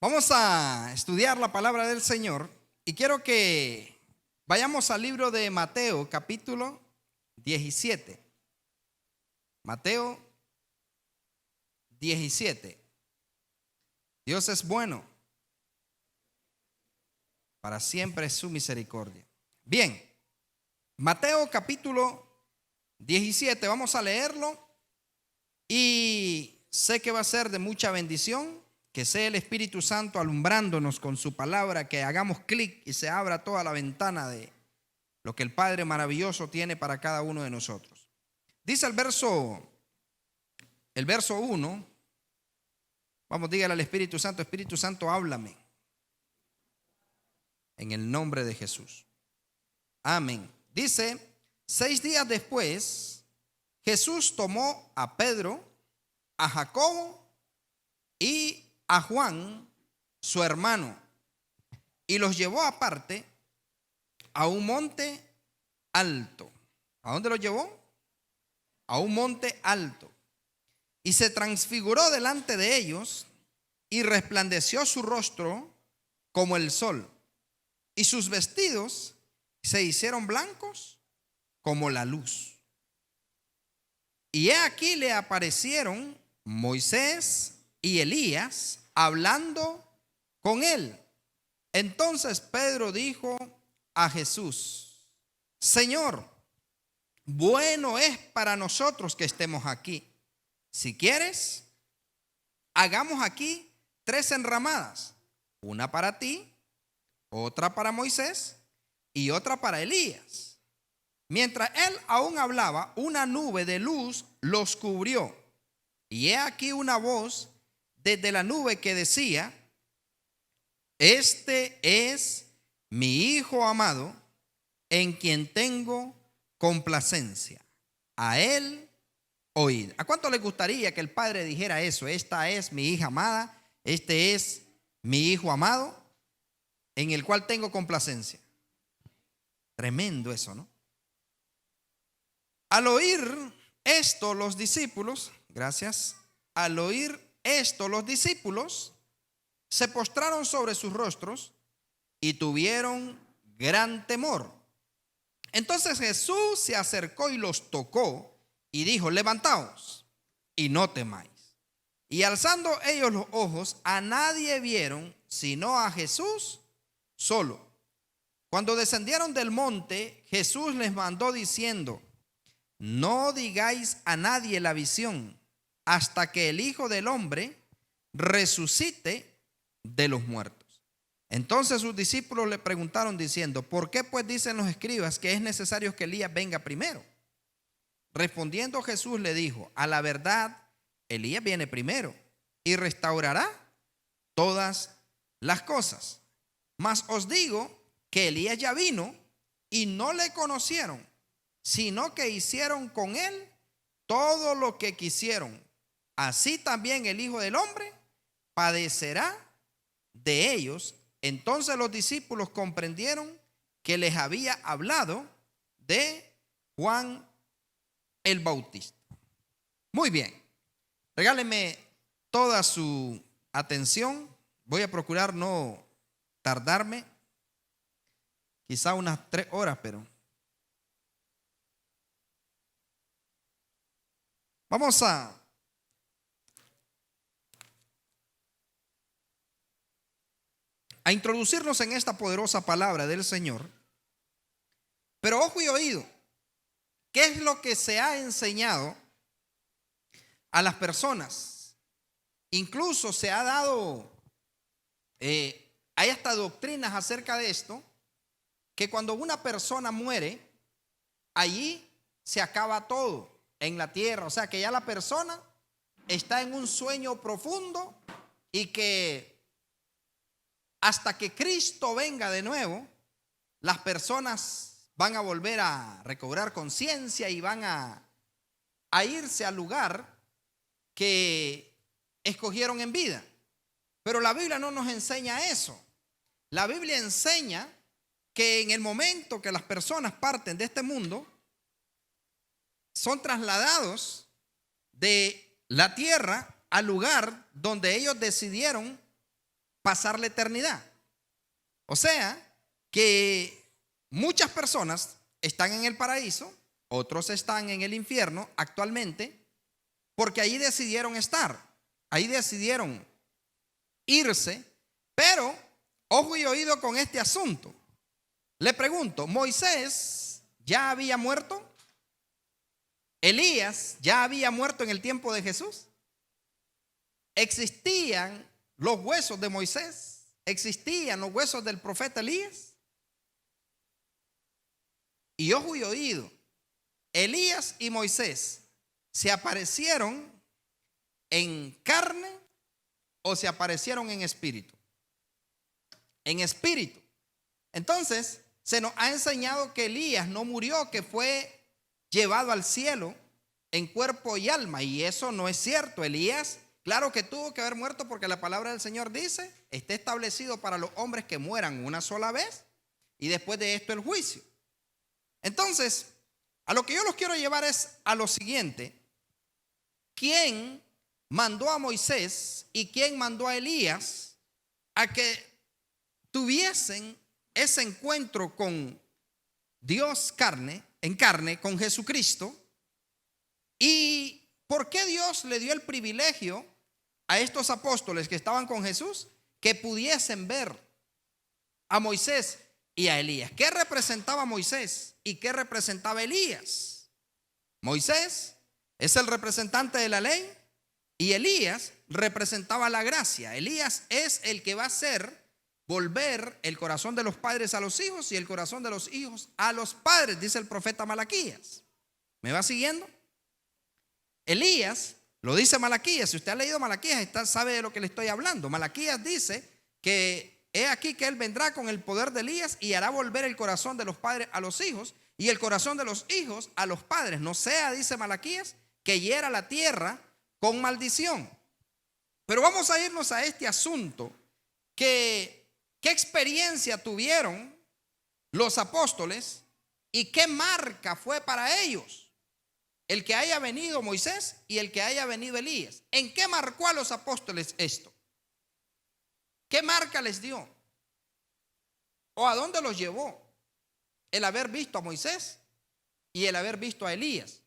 Vamos a estudiar la palabra del Señor y quiero que vayamos al libro de Mateo, capítulo 17. Mateo 17. Dios es bueno, para siempre es su misericordia. Bien, Mateo capítulo 17, vamos a leerlo y sé que va a ser de mucha bendición. Que sea el Espíritu Santo alumbrándonos con su palabra, que hagamos clic y se abra toda la ventana de lo que el Padre maravilloso tiene para cada uno de nosotros. Dice el verso 1, vamos, dígale al Espíritu Santo, háblame en el nombre de Jesús. Amén. Dice, 6 días después, Jesús tomó a Pedro, a Jacobo y a Juan, su hermano, y los llevó aparte a un monte alto. ¿A dónde los llevó? A un monte alto. Y se transfiguró delante de ellos y resplandeció su rostro como el sol, y sus vestidos se hicieron blancos como la luz. Y he aquí le aparecieron Moisés y Elías hablando con él. Entonces Pedro dijo a Jesús: Señor, bueno es para nosotros que estemos aquí. Si quieres, hagamos aquí 3 enramadas, una para ti, otra para Moisés y otra para Elías. Mientras él aún hablaba, una nube de luz los cubrió. Y he aquí una voz desde la nube que decía: Este es mi Hijo amado, en quien tengo complacencia. A él oíd. ¿A cuánto le gustaría que el Padre dijera eso? Esta es mi hija amada, este es mi Hijo amado, en el cual tengo complacencia. Tremendo eso, ¿no? Al oír esto, los discípulos, al oír esto, los discípulos se postraron sobre sus rostros y tuvieron gran temor. Entonces Jesús se acercó y los tocó y dijo: levantaos y no temáis. Y alzando ellos los ojos, a nadie vieron sino a Jesús solo. Cuando descendieron del monte, Jesús les mandó diciendo: no digáis a nadie la visión, hasta que el Hijo del Hombre resucite de los muertos. Entonces sus discípulos le preguntaron diciendo: ¿por qué pues dicen los escribas que es necesario que Elías venga primero? Respondiendo Jesús le dijo: a la verdad, Elías viene primero y restaurará todas las cosas. Mas os digo que Elías ya vino y no le conocieron, sino que hicieron con él todo lo que quisieron. Así también el Hijo del Hombre padecerá de ellos. Entonces los discípulos comprendieron que les había hablado de Juan el Bautista. Muy bien, regáleme toda su atención. Voy a procurar no tardarme, quizá unas 3 horas, pero vamos a introducirnos en esta poderosa palabra del Señor. Pero ojo y oído, ¿qué es lo que se ha enseñado a las personas? Incluso se ha dado, hay hasta doctrinas acerca de esto, que cuando una persona muere, allí se acaba todo en la tierra. O sea, que ya la persona está en un sueño profundo y que hasta que Cristo venga de nuevo, las personas van a volver a recobrar conciencia y van a irse al lugar que escogieron en vida. Pero la Biblia no nos enseña eso. La Biblia enseña que en el momento que las personas parten de este mundo, son trasladados de la tierra al lugar donde ellos decidieron pasar la eternidad. O sea, que muchas personas están en el paraíso, otros están en el infierno actualmente, porque ahí decidieron estar, ahí decidieron irse, pero ojo y oído con este asunto. Le pregunto, ¿Moisés ya había muerto? ¿Elías ya había muerto en el tiempo de Jesús? ¿Existían los huesos de Moisés? ¿Existían los huesos del profeta Elías? Y ojo y oído, Elías y Moisés se aparecieron en carne o se aparecieron en espíritu. En espíritu. Entonces, se nos ha enseñado que Elías no murió, que fue llevado al cielo en cuerpo y alma. Y eso no es cierto. Elías, claro que tuvo que haber muerto, porque la palabra del Señor dice: está establecido para los hombres que mueran una sola vez y después de esto el juicio. Entonces, a lo que yo los quiero llevar es a lo siguiente: ¿quién mandó a Moisés y quién mandó a Elías a que tuviesen ese encuentro con Dios en carne, con Jesucristo? ¿Y por qué Dios le dio el privilegio a estos apóstoles que estaban con Jesús que pudiesen ver a Moisés y a Elías? ¿Qué representaba Moisés y qué representaba Elías? Moisés es el representante de la ley y Elías representaba la gracia. Elías es el que va a hacer volver el corazón de los padres a los hijos y el corazón de los hijos a los padres, dice el profeta Malaquías. ¿Me va siguiendo? Elías, lo dice Malaquías. Si usted ha leído Malaquías, sabe de lo que le estoy hablando. Malaquías dice que he aquí que él vendrá con el poder de Elías y hará volver el corazón de los padres a los hijos y el corazón de los hijos a los padres. No sea, dice Malaquías, que hiera la tierra con maldición. Pero vamos a irnos a este asunto. ¿Qué experiencia tuvieron los apóstoles y qué marca fue para ellos el que haya venido Moisés y el que haya venido Elías? ¿En qué marcó a los apóstoles esto? ¿Qué marca les dio? ¿O a dónde los llevó el haber visto a Moisés y el haber visto a Elías?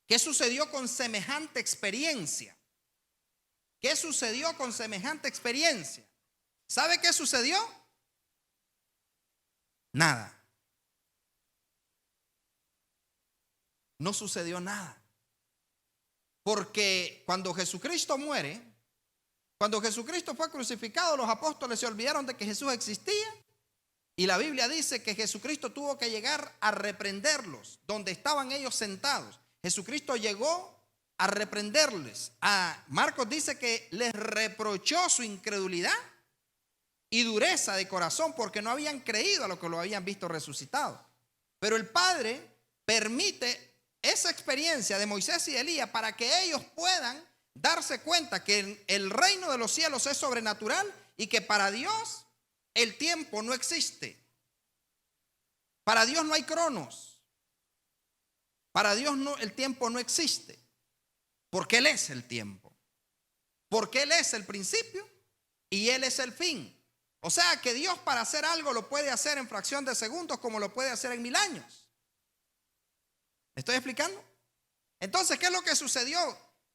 ¿Qué sucedió con semejante experiencia? ¿Qué sucedió con semejante experiencia? ¿Sabe qué sucedió? Nada. No sucedió nada. Porque cuando Jesucristo muere, cuando Jesucristo fue crucificado, los apóstoles se olvidaron de que Jesús existía. Y la Biblia dice que Jesucristo tuvo que llegar a reprenderlos donde estaban ellos sentados. Jesucristo llegó a reprenderles. Marcos dice que les reprochó su incredulidad y dureza de corazón porque no habían creído a lo que lo habían visto resucitado. Pero el Padre permite esa experiencia de Moisés y Elías para que ellos puedan darse cuenta que el reino de los cielos es sobrenatural y que para Dios el tiempo no existe. Para Dios no hay cronos. Para Dios el tiempo no existe. Porque Él es el tiempo. Porque Él es el principio y Él es el fin. O sea que Dios, para hacer algo, lo puede hacer en fracción de segundos como lo puede hacer en 1000 años. ¿Me estoy explicando? Entonces, ¿qué es lo que sucedió?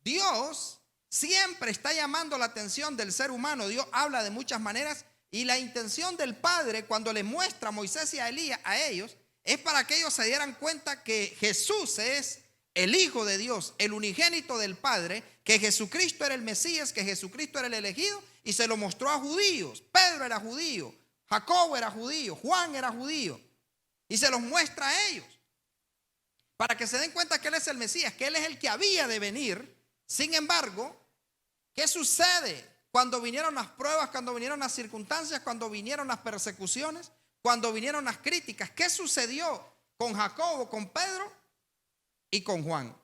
Dios siempre está llamando la atención del ser humano. Dios habla de muchas maneras y la intención del Padre cuando le muestra a Moisés y a Elías a ellos es para que ellos se dieran cuenta que Jesús es el Hijo de Dios, el unigénito del Padre, que Jesucristo era el Mesías, que Jesucristo era el elegido, y se lo mostró a judíos. Pedro era judío, Jacobo era judío, Juan era judío, y se los muestra a ellos para que se den cuenta que Él es el Mesías, que Él es el que había de venir. Sin embargo, ¿qué sucede cuando vinieron las pruebas, cuando vinieron las circunstancias, cuando vinieron las persecuciones, cuando vinieron las críticas? ¿Qué sucedió con Jacobo, con Pedro y con Juan?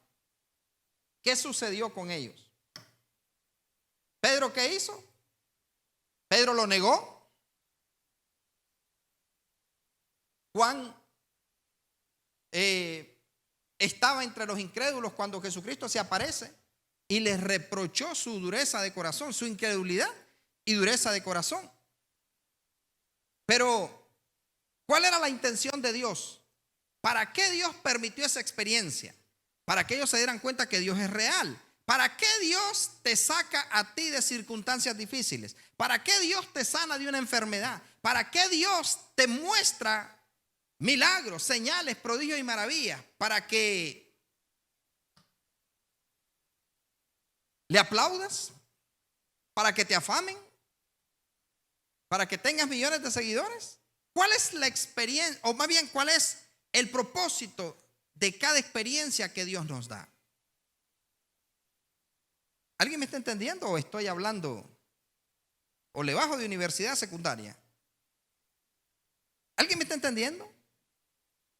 ¿Qué sucedió con ellos? ¿Pedro qué hizo? ¿Pedro lo negó? Juan estaba entre los incrédulos cuando Jesucristo se aparece y les reprochó su dureza de corazón, su incredulidad. y dureza de corazón. Pero, ¿cuál era la intención de Dios? ¿Para qué Dios permitió esa experiencia? Para que ellos se dieran cuenta que Dios es real. ¿Para qué Dios te saca a ti de circunstancias difíciles? ¿Para qué Dios te sana de una enfermedad? ¿Para qué Dios te muestra milagros, señales, prodigios y maravillas? ¿Para que le aplaudas? ¿Para que te afamen? ¿Para que tengas millones de seguidores? ¿Cuál es la experiencia, o más bien, cuál es el propósito de cada experiencia que Dios nos da? ¿Alguien me está entendiendo o estoy hablando o le bajo de universidad secundaria? ¿Alguien me está entendiendo?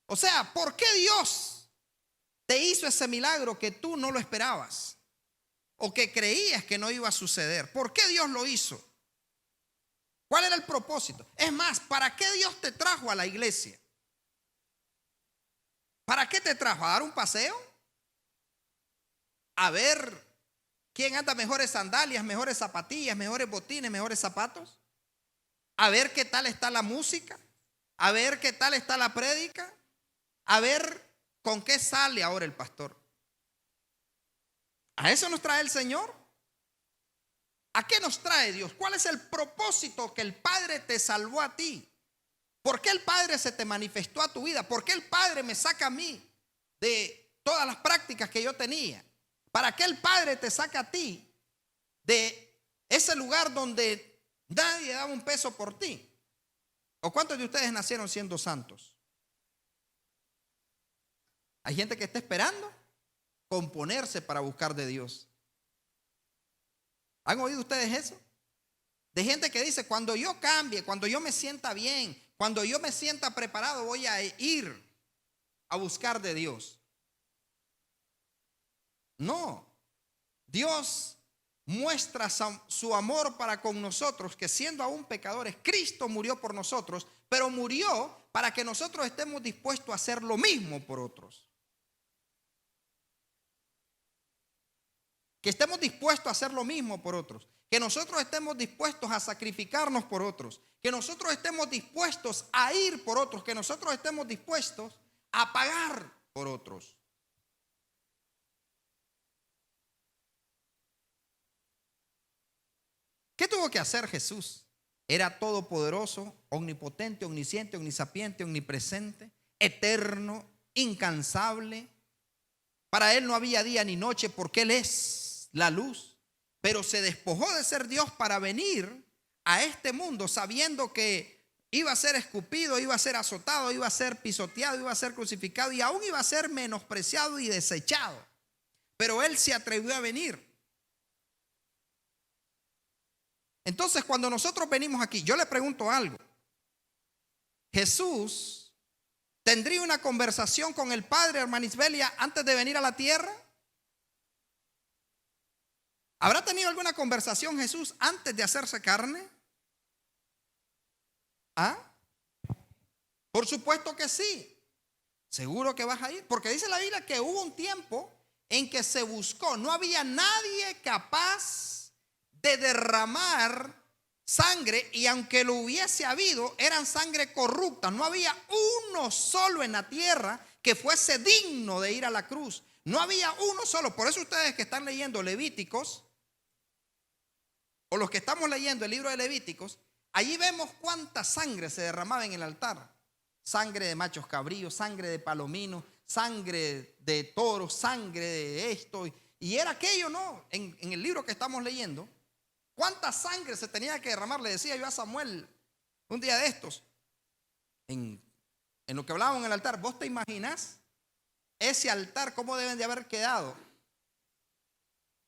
O sea, ¿por qué Dios te hizo ese milagro que tú no lo esperabas o que creías que no iba a suceder? ¿Por qué Dios lo hizo? ¿Cuál era el propósito? Es más, ¿para qué Dios te trajo a la iglesia? ¿Para qué te trajo? ¿A dar un paseo? ¿A ver quién anda mejores sandalias, mejores zapatillas, mejores botines, mejores zapatos? ¿A ver qué tal está la música? ¿A ver qué tal está la prédica? ¿A ver con qué sale ahora el pastor? ¿A eso nos trae el Señor? ¿A qué nos trae Dios? ¿Cuál es el propósito que el Padre te salvó a ti? ¿Por qué el Padre se te manifestó a tu vida? ¿Por qué el Padre me saca a mí de todas las prácticas que yo tenía? ¿Para qué el Padre te saca a ti de ese lugar donde nadie daba un peso por ti? ¿O cuántos de ustedes nacieron siendo santos? Hay gente que está esperando componerse para buscar de Dios. ¿Han oído ustedes eso? De gente que dice, cuando yo cambie, cuando yo me sienta bien, cuando yo me sienta preparado, voy a ir a buscar de Dios. No. Dios muestra su amor para con nosotros, que siendo aún pecadores, Cristo murió por nosotros, pero murió para que nosotros estemos dispuestos a hacer lo mismo por otros. Que estemos dispuestos a hacer lo mismo por otros. Que nosotros estemos dispuestos a sacrificarnos por otros. Que nosotros estemos dispuestos a ir por otros. Que nosotros estemos dispuestos a pagar por otros. ¿Qué tuvo que hacer Jesús? Era todopoderoso, omnipotente, omnisciente, omnisapiente, omnipresente, eterno, incansable. Para él no había día ni noche porque él es la luz. Pero se despojó de ser Dios para venir a este mundo sabiendo que iba a ser escupido, iba a ser azotado, iba a ser pisoteado, iba a ser crucificado y aún iba a ser menospreciado y desechado. Pero él se atrevió a venir. Entonces, cuando nosotros venimos aquí, yo le pregunto algo. ¿Jesús tendría una conversación con el Padre, hermana Isbelia, antes de venir a la tierra? ¿Habrá tenido alguna conversación Jesús antes de hacerse carne? ¿Ah? Por supuesto que sí. Seguro que vas a ir. Porque dice la Biblia que hubo un tiempo en que se buscó. No había nadie capaz de derramar sangre, y aunque lo hubiese habido, eran sangre corrupta. No había uno solo en la tierra que fuese digno de ir a la cruz. No había uno solo. Por eso ustedes que están leyendo Levíticos, o los que estamos leyendo el libro de Levíticos, allí vemos cuánta sangre se derramaba en el altar. Sangre de machos cabríos, sangre de palominos, sangre de toros, sangre de esto. Y era aquello, ¿no? En el libro que estamos leyendo, ¿cuánta sangre se tenía que derramar? Le decía yo a Samuel un día de estos, en lo que hablábamos en el altar. ¿Vos te imaginás ese altar cómo deben de haber quedado?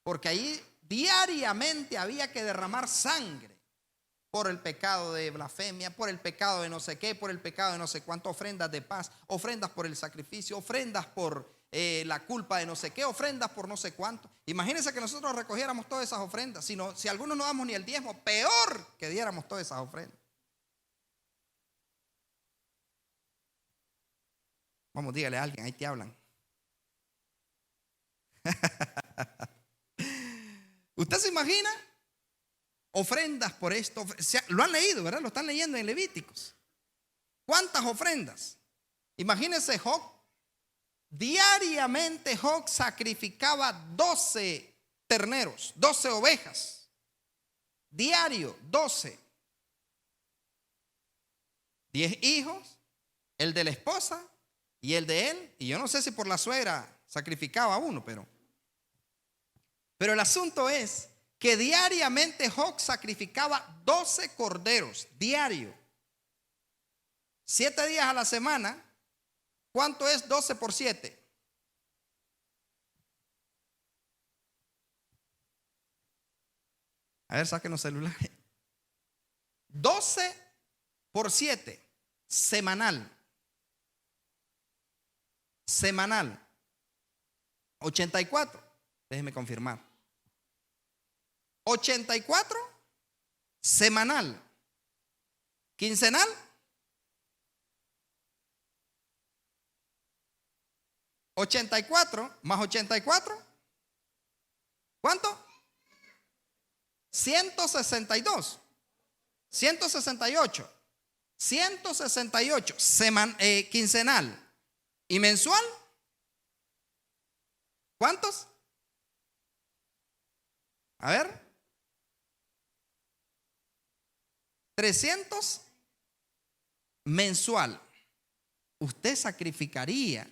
Porque ahí diariamente había que derramar sangre por el pecado de blasfemia, por el pecado de no sé qué, por el pecado de no sé cuánto, ofrendas de paz, ofrendas por el sacrificio, ofrendas por la culpa de no sé qué, ofrendas por no sé cuánto. Imagínense que nosotros recogiéramos todas esas ofrendas. Si algunos no damos ni el diezmo, peor que diéramos todas esas ofrendas. Vamos, dígale a alguien, ahí te hablan. ¿Usted se imagina ofrendas por esto. Lo han leído, ¿verdad? Lo están leyendo en Levíticos. ¿Cuántas ofrendas? Imagínense Job. Diariamente Job sacrificaba 12 terneros, 12 ovejas. Diario, 12. 10 hijos, el de la esposa y el de él. Y yo no sé si por la suegra sacrificaba uno, pero el asunto es que diariamente Job sacrificaba 12 corderos, diario. 7 días a la semana. ¿Cuánto es 12 por 7? A ver, saquen los celulares. 12 por 7, semanal. Semanal. 84. Déjenme confirmar. 84 semanal. Quincenal. ¿84 más 84? ¿Cuánto? 162. 168. 168 quincenal. ¿Y mensual? ¿Cuántos? A ver. 300 mensual. Usted sacrificaría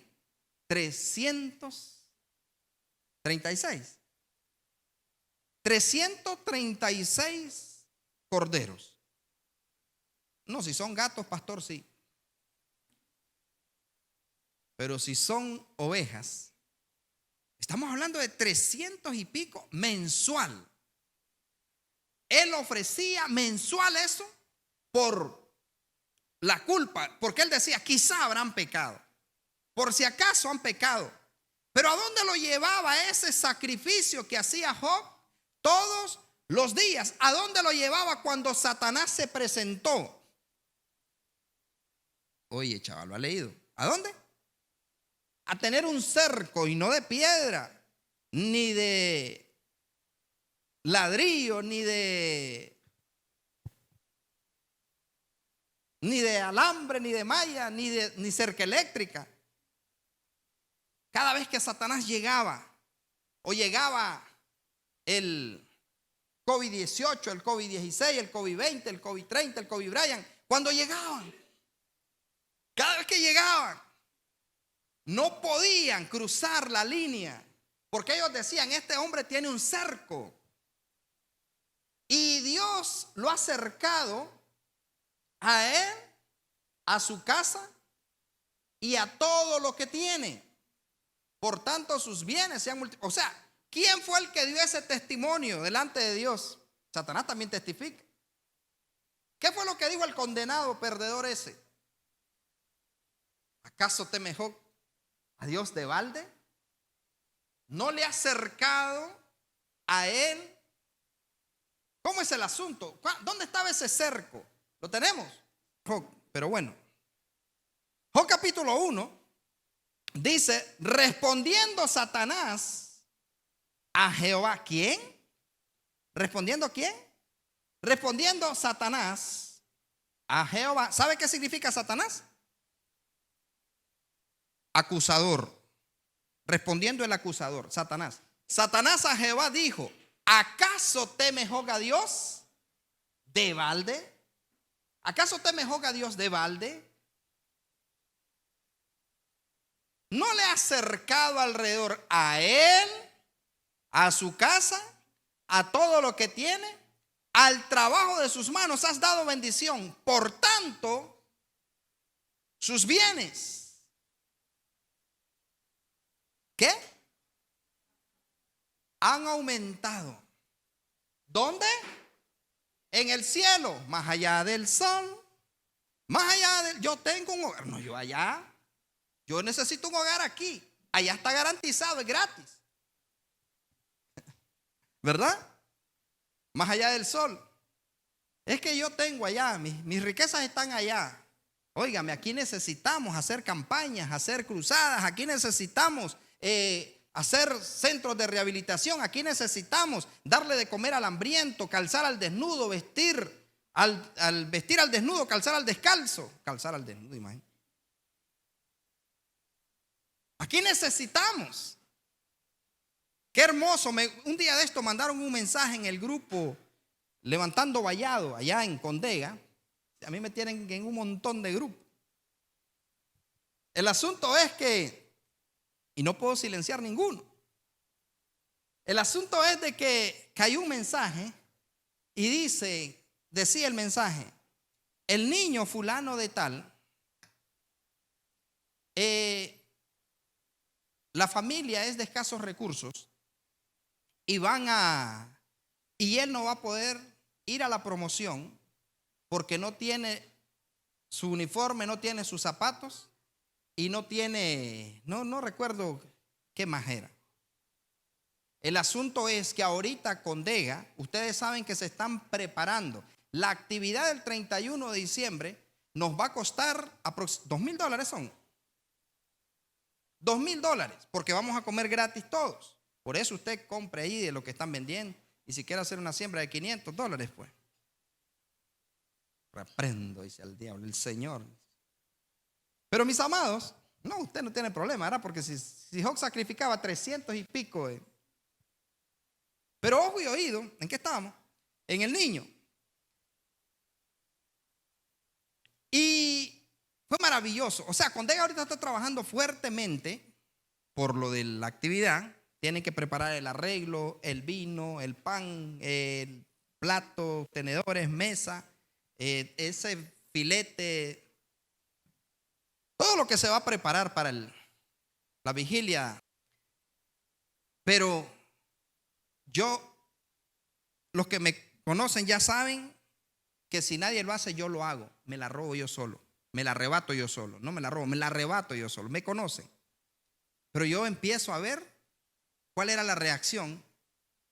336. 336 corderos. No, si son gatos, pastor, sí. Pero si son ovejas, estamos hablando de 300 y pico mensual. Él ofrecía mensual eso por la culpa, porque él decía, quizá habrán pecado, por si acaso han pecado. Pero ¿a dónde lo llevaba ese sacrificio que hacía Job todos los días? ¿A dónde lo llevaba cuando Satanás se presentó? Oye, chaval, ¿lo ha leído? ¿A dónde? A tener un cerco, y no de piedra, ni de ladrillo, ni de alambre, ni de malla, ni cerca eléctrica. Cada vez que Satanás llegaba, o llegaba el COVID-18, el COVID-16, el COVID-20, el COVID-30, el COVID-Brian, cuando llegaban, cada vez que llegaban, no podían cruzar la línea, porque ellos decían, este hombre tiene un cerco. Y Dios lo ha cercado a él, a su casa y a todo lo que tiene. Por tanto, sus bienes se han multiplicado. O sea, ¿quién fue el que dio ese testimonio delante de Dios? Satanás también testifica. ¿Qué fue lo que dijo el condenado perdedor ese? ¿Acaso teme Job a Dios de balde? ¿No le ha acercado a él? ¿Cómo es el asunto? ¿Dónde estaba ese cerco? ¿Lo tenemos? Job, pero bueno. Job capítulo 1 dice, respondiendo Satanás a Jehová. ¿Quién? ¿Respondiendo quién? Respondiendo Satanás a Jehová. ¿Sabe qué significa Satanás? Acusador. Respondiendo el acusador, Satanás. Satanás a Jehová dijo, ¿acaso teme Job a Dios de balde? ¿Acaso teme Job a Dios de balde? ¿No le ha acercado alrededor a él, a su casa, a todo lo que tiene? Al trabajo de sus manos has dado bendición. Por tanto, sus bienes, ¿qué? Han aumentado. ¿Dónde? En el cielo, más allá del sol, más allá del... Yo tengo un hogar. No, yo allá. Yo necesito un hogar aquí. Allá está garantizado, es gratis. ¿Verdad? Más allá del sol. Es que yo tengo allá, mis riquezas están allá. Óigame, aquí necesitamos hacer campañas, hacer cruzadas. Aquí necesitamos hacer centros de rehabilitación. Aquí necesitamos darle de comer al hambriento, calzar al desnudo, vestir vestir al desnudo, calzar al descalzo. Calzar al desnudo, imagínate. Aquí necesitamos. Qué hermoso. Un día de esto mandaron un mensaje en el grupo Levantando Vallado, allá en Condega. A mí me tienen en un montón de grupos. El asunto es que, y no puedo silenciar ninguno, el asunto es de que cayó un mensaje y decía el mensaje: el niño fulano de tal, la familia es de escasos recursos y él no va a poder ir a la promoción porque no tiene su uniforme, no tiene sus zapatos y no tiene, no recuerdo qué más era. El asunto es que ahorita Condega, ustedes saben que se están preparando. La actividad del 31 de diciembre nos va a costar $2,000, son $2,000, porque vamos a comer gratis todos. Por eso usted compre ahí de lo que están vendiendo. Y si quiere hacer una siembra de $500, pues. Reprendo, dice al diablo, el Señor. Pero mis amados, no, usted no tiene problema, ¿verdad? Porque si Job sacrificaba 300 y pico. Pero ojo y oído, ¿en qué estábamos? En el niño. Y fue maravilloso. O sea, Condega ahorita está trabajando fuertemente por lo de la actividad. Tienen que preparar el arreglo, el vino, el pan, el plato, tenedores, mesa, ese filete, todo lo que se va a preparar para la vigilia. Pero los que me conocen ya saben que si nadie lo hace, yo lo hago. Me la robo yo solo, me la arrebato yo solo. No me la robo, me la arrebato yo solo. Me conocen. Pero yo empiezo a ver cuál era la reacción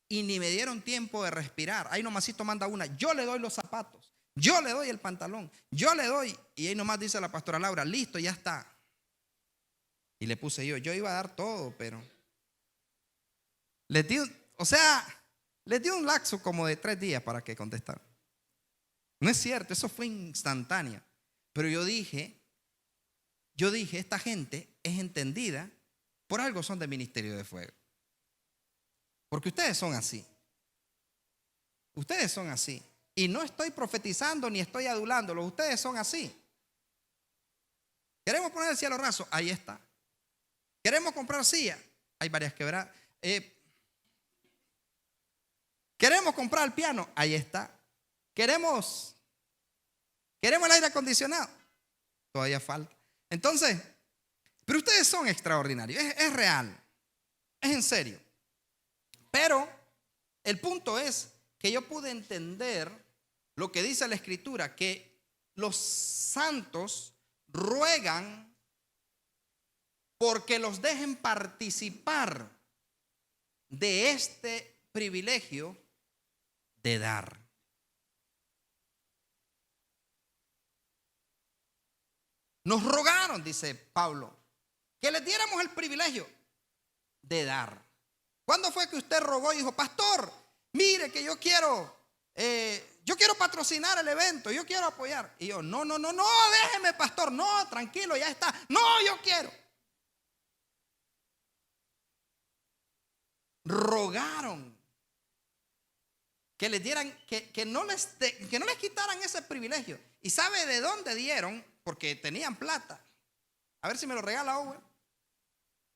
y ni me dieron tiempo de respirar. Ahí nomasito manda una: yo le doy los zapatos, yo le doy el pantalón, yo le doy. Y ahí nomás dice la pastora Laura: listo, ya está. Y le puse yo iba a dar todo, pero les di un lapso como de 3 días para que contestaran. No es cierto, eso fue instantáneo. Pero yo dije, esta gente es entendida, por algo son de Ministerio de Fuego. Porque ustedes son así. Ustedes son así. Y no estoy profetizando ni estoy adulándolos. Ustedes son así. Queremos poner el cielo raso, ahí está. Queremos comprar silla, hay varias quebradas. Queremos comprar el piano, ahí está. Queremos el aire acondicionado, todavía falta. Entonces, pero ustedes son extraordinarios, es real, es en serio. Pero el punto es que yo pude entender lo que dice la Escritura, que los santos ruegan porque los dejen participar de este privilegio de dar. Nos rogaron, dice Pablo, que les diéramos el privilegio de dar. ¿Cuándo fue que usted rogó y dijo: pastor, mire que yo quiero patrocinar el evento, yo quiero apoyar? Y yo: no, déjeme, pastor, no, tranquilo, ya está. No, yo quiero. Rogaron que les dieran, que no les quitaran ese privilegio. ¿Y sabe de dónde dieron? Porque tenían plata. A ver si me lo regala Owen.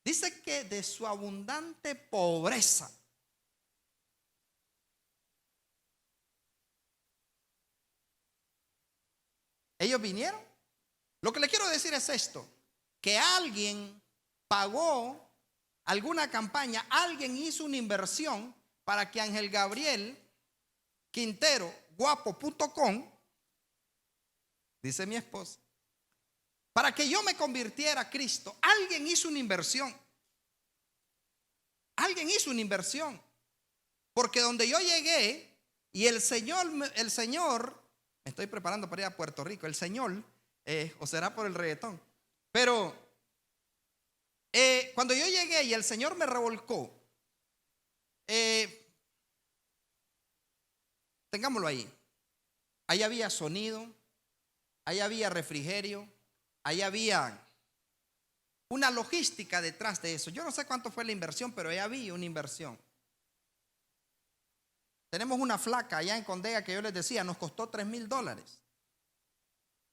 Dice que de su abundante pobreza. Ellos vinieron. Lo que le quiero decir es esto: que alguien pagó alguna campaña, alguien hizo una inversión para que Ángel Gabriel Quintero, guapo.com, dice mi esposa, para que yo me convirtiera a Cristo. Alguien hizo una inversión. Alguien hizo una inversión. Porque donde yo llegué y el Señor, me estoy preparando para ir a Puerto Rico. El Señor, o será por el reggaetón, pero Cuando yo llegué y el Señor me revolcó, tengámoslo ahí. Ahí había sonido, ahí había refrigerio, ahí había una logística detrás de eso. Yo no sé cuánto fue la inversión, pero ahí había una inversión. Tenemos una flaca allá en Condega que yo les decía, nos costó $3,000.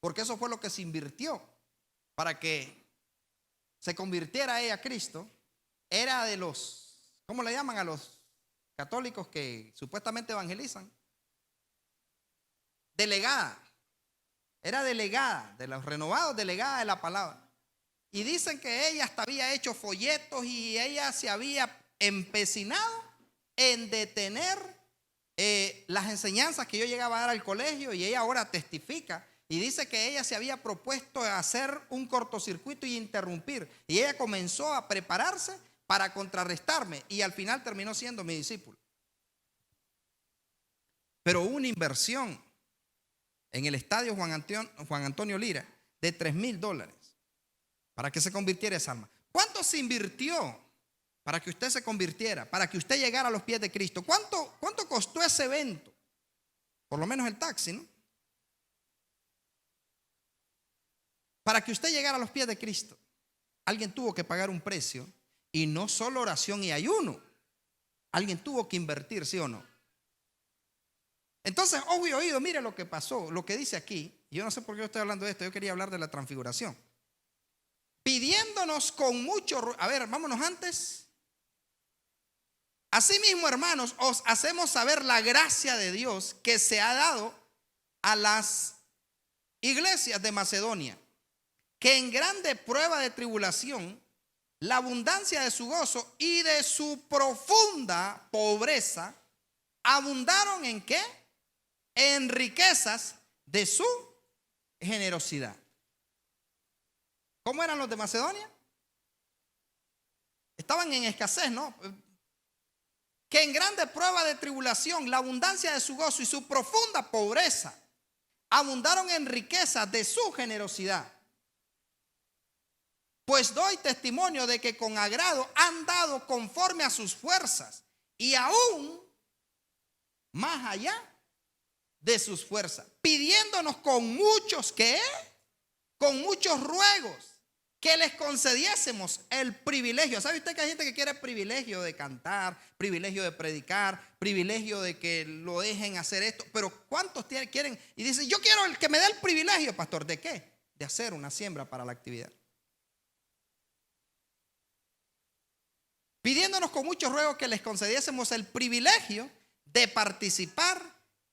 Porque eso fue lo que se invirtió para que se convirtiera ella a Cristo. Era de los, ¿cómo le llaman a los católicos que supuestamente evangelizan? Delegada. Era delegada de los renovados, delegada de la palabra. Y dicen que ella hasta había hecho folletos y ella se había empecinado en detener las enseñanzas que yo llegaba a dar al colegio, y ella ahora testifica y dice que ella se había propuesto hacer un cortocircuito y interrumpir, y ella comenzó a prepararse para contrarrestarme y al final terminó siendo mi discípulo. Pero hubo una inversión en el estadio Juan Antonio Lira de $3,000 para que se convirtiera esa alma. ¿Cuánto se invirtió para que usted se convirtiera, para que usted llegara a los pies de Cristo? ¿Cuánto costó ese evento? Por lo menos el taxi, ¿no? Para que usted llegara a los pies de Cristo, alguien tuvo que pagar un precio, y no solo oración y ayuno. Alguien tuvo que invertir, ¿sí o no? Entonces, ojo y oído, mire lo que pasó, lo que dice aquí. Yo no sé por qué yo estoy hablando de esto, yo quería hablar de la transfiguración. Pidiéndonos con mucho, a ver, vámonos antes. Asimismo, hermanos, os hacemos saber la gracia de Dios que se ha dado a las iglesias de Macedonia, que en grande prueba de tribulación, la abundancia de su gozo y de su profunda pobreza abundaron ¿en qué? En riquezas de su generosidad. ¿Cómo eran los de Macedonia? Estaban en escasez, ¿no? Que en grande prueba de tribulación, la abundancia de su gozo y su profunda pobreza abundaron en riquezas de su generosidad. Pues doy testimonio de que con agrado han dado conforme a sus fuerzas, y aún más allá de sus fuerzas, pidiéndonos con muchos, ¿qué? Con muchos ruegos, que les concediésemos el privilegio. ¿Sabe usted que hay gente que quiere privilegio de cantar, privilegio de predicar, privilegio de que lo dejen hacer esto? Pero ¿cuántos quieren? Y dicen, yo quiero el que me dé el privilegio, pastor. ¿De qué? De hacer una siembra para la actividad. Pidiéndonos con mucho ruego que les concediésemos el privilegio de participar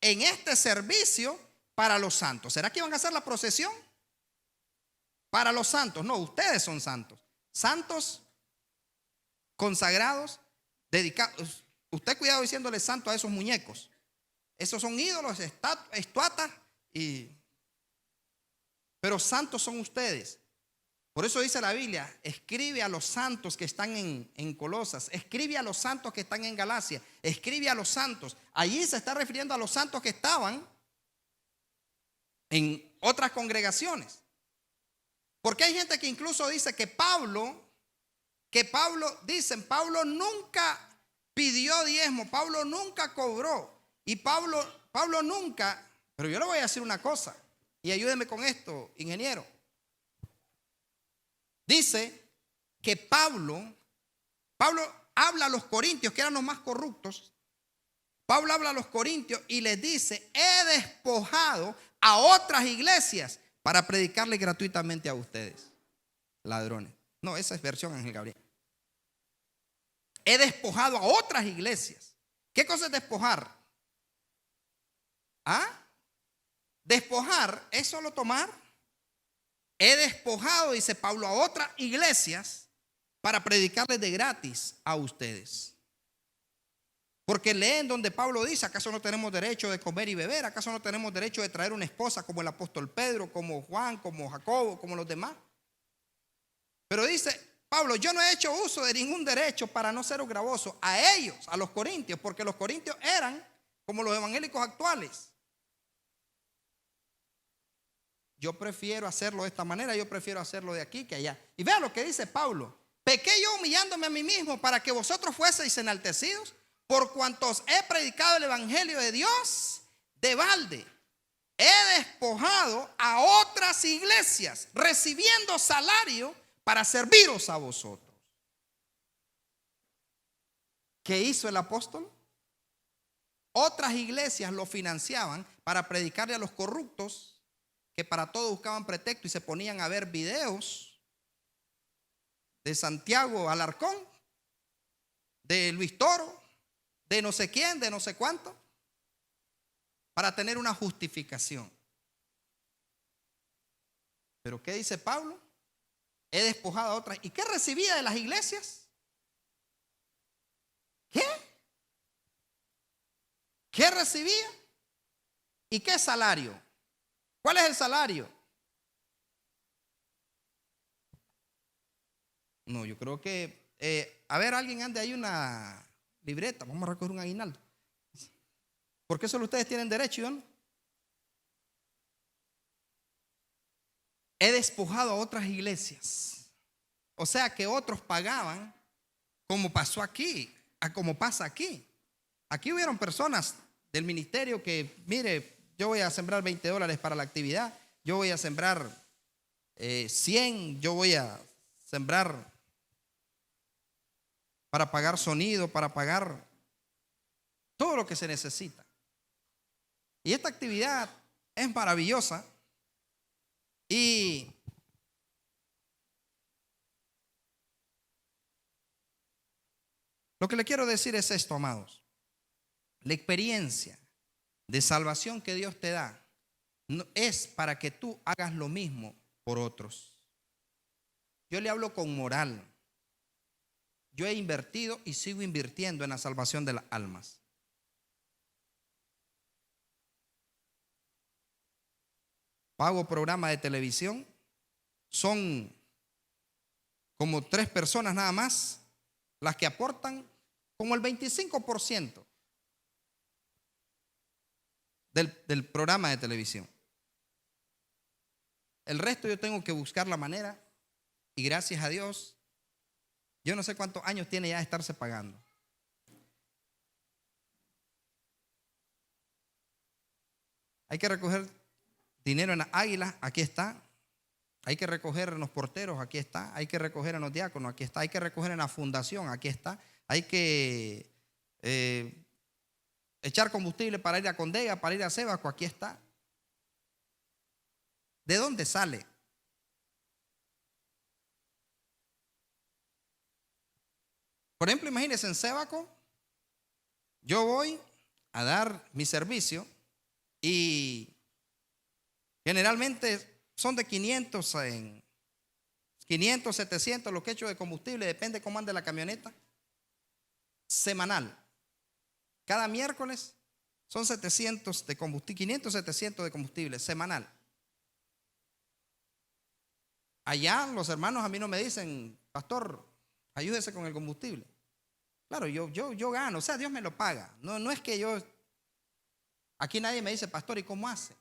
en este servicio para los santos. ¿Será que iban a hacer la procesión? Para los santos. No, ustedes son santos. Santos, consagrados, dedicados. Usted cuidado diciéndole santo a esos muñecos. Esos son ídolos, estatuas. Pero santos son ustedes. Por eso dice la Biblia, escribe a los santos que están en Colosas, escribe a los santos que están en Galacia, escribe a los santos. Allí se está refiriendo a los santos que estaban en otras congregaciones. Porque hay gente que incluso dice que Pablo nunca pidió diezmo, Pablo nunca cobró, y Pablo nunca, pero yo le voy a decir una cosa, y ayúdeme con esto, ingeniero. Dice que Pablo habla a los corintios, que eran los más corruptos. Pablo habla a los corintios y les dice, he despojado a otras iglesias para predicarles gratuitamente a ustedes, ladrones. No, esa es versión Ángel Gabriel. He despojado a otras iglesias. ¿Qué cosa es despojar? ¿Ah? Despojar es solo tomar. He despojado, dice Pablo, a otras iglesias para predicarles de gratis a ustedes. Porque leen donde Pablo dice, ¿acaso no tenemos derecho de comer y beber? ¿Acaso no tenemos derecho de traer una esposa como el apóstol Pedro, como Juan, como Jacobo, como los demás? Pero dice Pablo, yo no he hecho uso de ningún derecho para no ser gravoso a ellos, a los corintios, porque los corintios eran como los evangélicos actuales. Yo prefiero hacerlo de esta manera, yo prefiero hacerlo de aquí que allá. Y vean lo que dice Pablo. ¿Pequé yo humillándome a mí mismo para que vosotros fueseis enaltecidos? Por cuantos he predicado el evangelio de Dios de balde. He despojado a otras iglesias, recibiendo salario para serviros a vosotros. ¿Qué hizo el apóstol? Otras iglesias lo financiaban para predicarle a los corruptos, que para todo buscaban pretexto y se ponían a ver videos de Santiago Alarcón, de Luis Toro, de no sé quién, de no sé cuánto, para tener una justificación. Pero ¿qué dice Pablo? He despojado a otras. ¿Y qué recibía de las iglesias? ¿Qué? ¿Qué recibía? ¿Y qué salario? ¿Cuál es el salario? No, yo creo que, a ver, alguien ande ahí una libreta, vamos a recoger un aguinaldo. Porque solo ustedes tienen derecho, ¿yo no? He despojado a otras iglesias. O sea que otros pagaban, como pasó aquí, como pasa aquí. Aquí hubieron personas del ministerio que, mire, yo voy a sembrar $20 para la actividad, yo voy a sembrar 100, yo voy a sembrar para pagar sonido, para pagar todo lo que se necesita. Y esta actividad es maravillosa. Y lo que le quiero decir es esto, amados. La experiencia de salvación que Dios te da no es para que tú hagas lo mismo por otros. Yo le hablo con moral. Yo he invertido y sigo invirtiendo en la salvación de las almas. Pago programa de televisión. Son como 3 personas nada más las que aportan como el 25% del programa de televisión. El resto yo tengo que buscar la manera, y gracias a Dios, yo no sé cuántos años tiene ya de estarse pagando. Hay que recoger dinero en las águilas, aquí está. Hay que recoger en los porteros, aquí está. Hay que recoger en los diáconos, aquí está. Hay que recoger en la fundación, aquí está. Hay que echar combustible para ir a Condega, para ir a Cebaco, aquí está. ¿De dónde sale? Por ejemplo, imagínense en Cebaco, yo voy a dar mi servicio y generalmente son de 500 en 500, 700 lo que echo de combustible, depende cómo ande la camioneta, semanal. Cada miércoles son 700 de combustible, 500, 700 de combustible, semanal. Allá los hermanos a mí no me dicen, pastor, ayúdese con el combustible. Claro, yo gano, o sea, Dios me lo paga. No es que yo, aquí nadie me dice, pastor, ¿y cómo hace?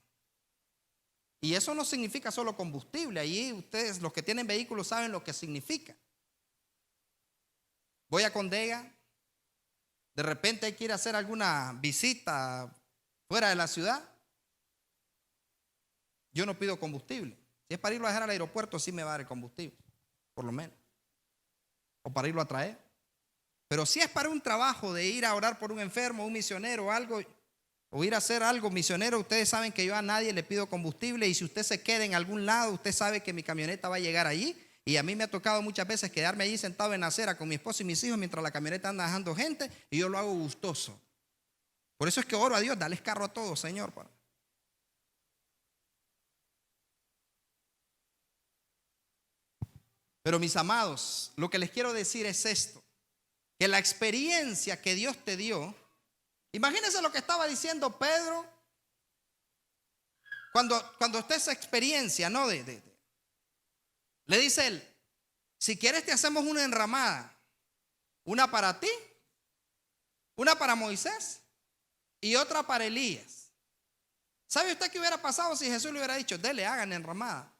Y eso no significa solo combustible. Allí ustedes, los que tienen vehículos, saben lo que significa. Voy a Condega, de repente hay que ir a hacer alguna visita fuera de la ciudad. Yo no pido combustible. Si es para irlo a dejar al aeropuerto, sí me va a dar el combustible, por lo menos. O para irlo a traer. Pero si es para un trabajo de ir a orar por un enfermo, un misionero o algo, o ir a hacer algo misionero, ustedes saben que yo a nadie le pido combustible, y si usted se queda en algún lado, usted sabe que mi camioneta va a llegar allí. Y a mí me ha tocado muchas veces quedarme allí sentado en la acera con mi esposo y mis hijos mientras la camioneta anda dejando gente, y yo lo hago gustoso. Por eso es que oro a Dios, dales carro a todos, Señor. Pero mis amados, lo que les quiero decir es esto, que la experiencia que Dios te dio, imagínense lo que estaba diciendo Pedro cuando está esa experiencia, ¿no? Le dice él, si quieres te hacemos una enramada, una para ti, una para Moisés y otra para Elías. ¿Sabe usted qué hubiera pasado si Jesús le hubiera dicho, dele, hagan enramada?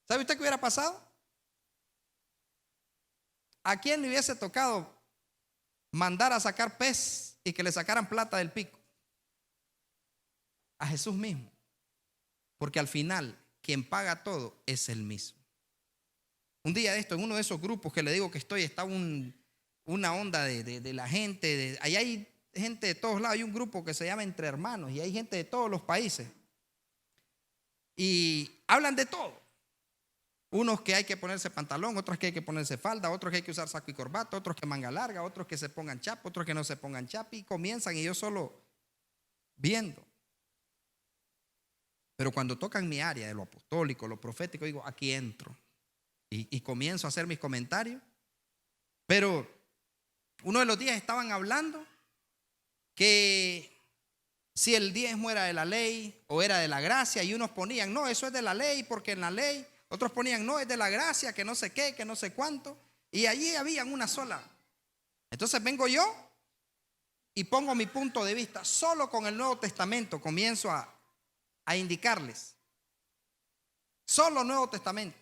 ¿Sabe usted qué hubiera pasado? ¿A quién le hubiese tocado mandar a sacar pez y que le sacaran plata del pico? A Jesús mismo. Porque al final, quien paga todo es Él mismo. Un día de esto, en uno de esos grupos que le digo que estoy, está una onda de la gente. Ahí hay gente de todos lados. Hay un grupo que se llama Entre Hermanos y hay gente de todos los países. Y hablan de todo. Unos que hay que ponerse pantalón, otros que hay que ponerse falda, otros que hay que usar saco y corbata, otros que manga larga, otros que se pongan chapa, otros que no se pongan chapa. Y comienzan y yo solo viendo. Pero cuando tocan mi área de lo apostólico, lo profético, digo, aquí entro. Y comienzo a hacer mis comentarios. Pero uno de los días estaban hablando que si el diezmo era de la ley o era de la gracia, y unos ponían, no, eso es de la ley porque en la ley, otros ponían, no, es de la gracia, que no sé qué, que no sé cuánto, y allí habían una sola. Entonces vengo yo y pongo mi punto de vista, solo con el Nuevo Testamento comienzo a indicarles, solo Nuevo Testamento.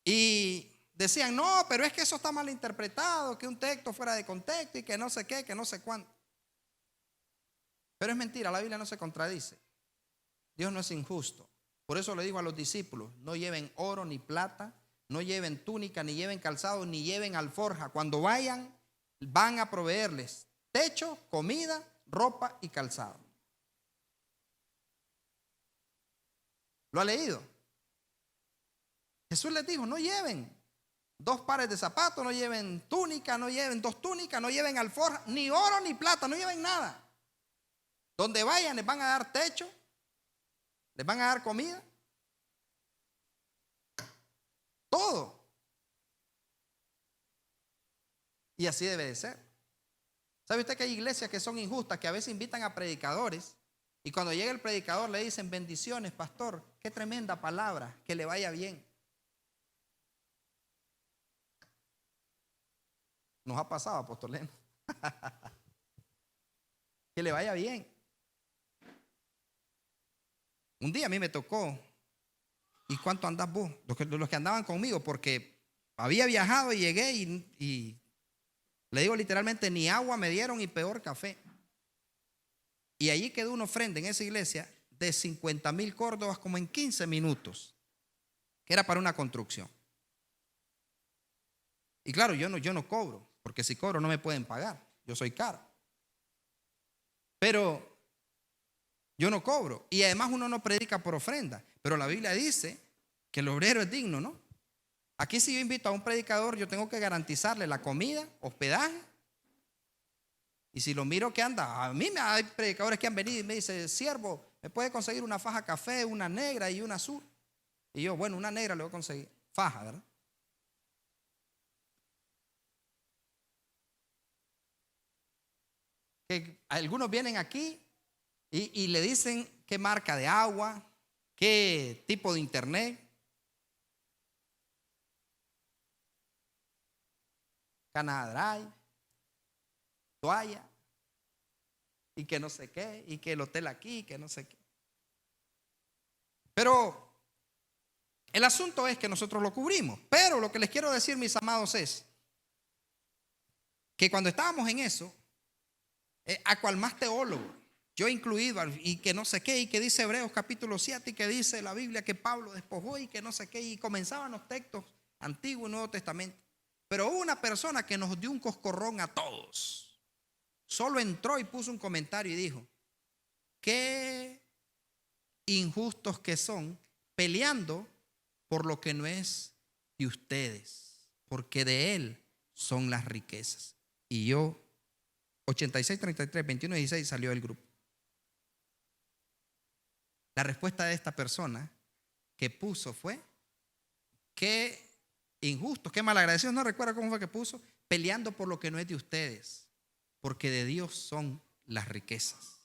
Y decían, no, pero es que eso está mal interpretado, que un texto fuera de contexto y que no sé qué, que no sé cuánto. Pero es mentira, la Biblia no se contradice. Dios no es injusto. Por eso le digo a los discípulos, no lleven oro ni plata, no lleven túnica, ni lleven calzado, ni lleven alforja. Cuando vayan, van a proveerles techo, comida, ropa y calzado. ¿Lo ha leído? Jesús les dijo, no lleven 2 pares de zapatos, no lleven túnica, no lleven 2 túnicas, no lleven alforja, ni oro ni plata, no lleven nada. Donde vayan les van a dar techo, les van a dar comida, todo. Y así debe de ser. ¿Sabe usted que hay iglesias que son injustas, que a veces invitan a predicadores y cuando llega el predicador le dicen, bendiciones, pastor, qué tremenda palabra, que le vaya bien? Nos ha pasado, apóstol Leno. Que le vaya bien. Un día a mí me tocó, ¿y cuánto andás vos? Los que andaban conmigo, porque había viajado y llegué y le digo literalmente, ni agua me dieron y peor café. Y allí quedó una ofrenda en esa iglesia de 50,000 córdobas como en 15 minutos, que era para una construcción. Y claro, yo no cobro, porque si cobro no me pueden pagar, yo soy caro. Pero yo no cobro. Y además uno no predica por ofrenda. Pero la Biblia dice que el obrero es digno, ¿no? Aquí si yo invito a un predicador, yo tengo que garantizarle la comida, hospedaje. Y si lo miro que anda, a mí hay predicadores que han venido y me dicen, siervo, ¿me puede conseguir una faja café, una negra y una azul? Y yo, bueno, una negra le voy a conseguir. Faja, ¿verdad? Que algunos vienen aquí y le dicen qué marca de agua, qué tipo de internet. Canadá Drive, toalla, y que no sé qué, y que el hotel aquí, que no sé qué. Pero el asunto es que nosotros lo cubrimos. Pero lo que les quiero decir, mis amados, es que cuando estábamos en eso, a cual más teólogo, yo incluido, y que no sé qué, y que dice Hebreos capítulo 7, y que dice la Biblia que Pablo despojó, y que no sé qué, y comenzaban los textos Antiguo y Nuevo Testamento. Pero hubo una persona que nos dio un coscorrón a todos. Solo entró y puso un comentario y dijo, qué injustos que son peleando por lo que no es de ustedes, porque de él son las riquezas. Y yo, 86, 33, 21, 16 salió del grupo. La respuesta de esta persona que puso fue, qué injustos, qué malagradecidos, no recuerdo cómo fue que puso, peleando por lo que no es de ustedes, porque de Dios son las riquezas,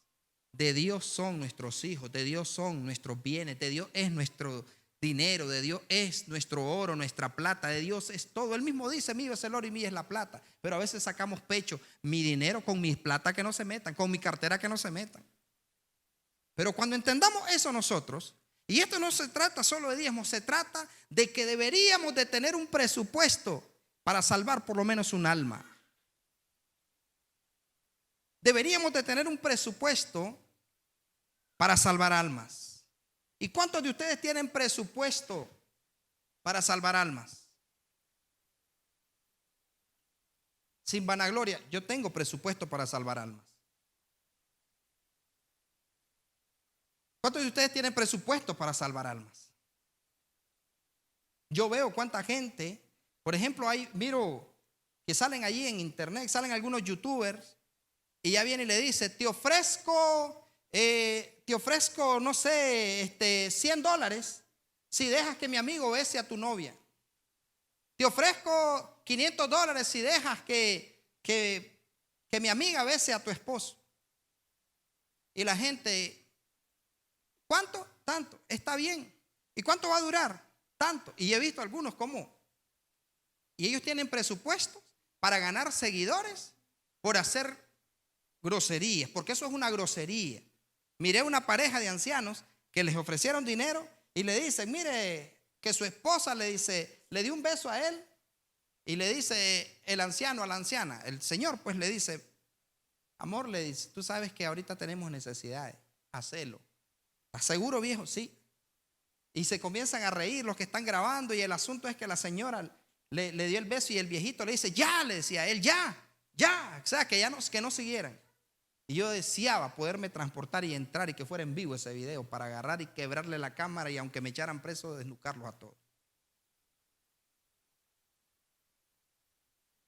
de Dios son nuestros hijos, de Dios son nuestros bienes, de Dios es nuestro dinero, de Dios es nuestro oro, nuestra plata, de Dios es todo. Él mismo dice, mío es el oro y mío es la plata, pero a veces sacamos pecho, mi dinero con mi plata que no se metan, con mi cartera que no se metan. Pero cuando entendamos eso nosotros, Y esto no se trata solo de diezmos, se trata de que deberíamos de tener un presupuesto para salvar por lo menos un alma. Deberíamos de tener un presupuesto para salvar almas. ¿Y cuántos de ustedes tienen presupuesto para salvar almas? Sin vanagloria, yo tengo presupuesto para salvar almas. ¿Cuántos de ustedes tienen presupuesto para salvar almas? Yo veo cuánta gente, por ejemplo, miro que salen allí en internet, salen algunos youtubers y ya viene y le dice, te ofrezco, no sé, $100 si dejas que mi amigo bese a tu novia. Te ofrezco $500 si dejas que mi amiga bese a tu esposo. Y la gente, ¿cuánto? Tanto. Está bien. ¿Y cuánto va a durar? Tanto. Y he visto algunos como. Y ellos tienen presupuestos para ganar seguidores por hacer groserías, porque eso es una grosería. Miré una pareja de ancianos que les ofrecieron dinero y le dicen, mire, que su esposa le dio un beso a él y le dice el anciano a la anciana, el señor pues le dice, amor, le dice, tú sabes que ahorita tenemos necesidades, hacelo. ¿Estás seguro, viejo? Sí. Y se comienzan a reír los que están grabando y el asunto es que la señora le dio el beso y el viejito le dice, ya, le decía él, ya, o sea, que no siguieran. Y yo deseaba poderme transportar y entrar y que fuera en vivo ese video para agarrar y quebrarle la cámara y aunque me echaran preso, desnucarlos a todos.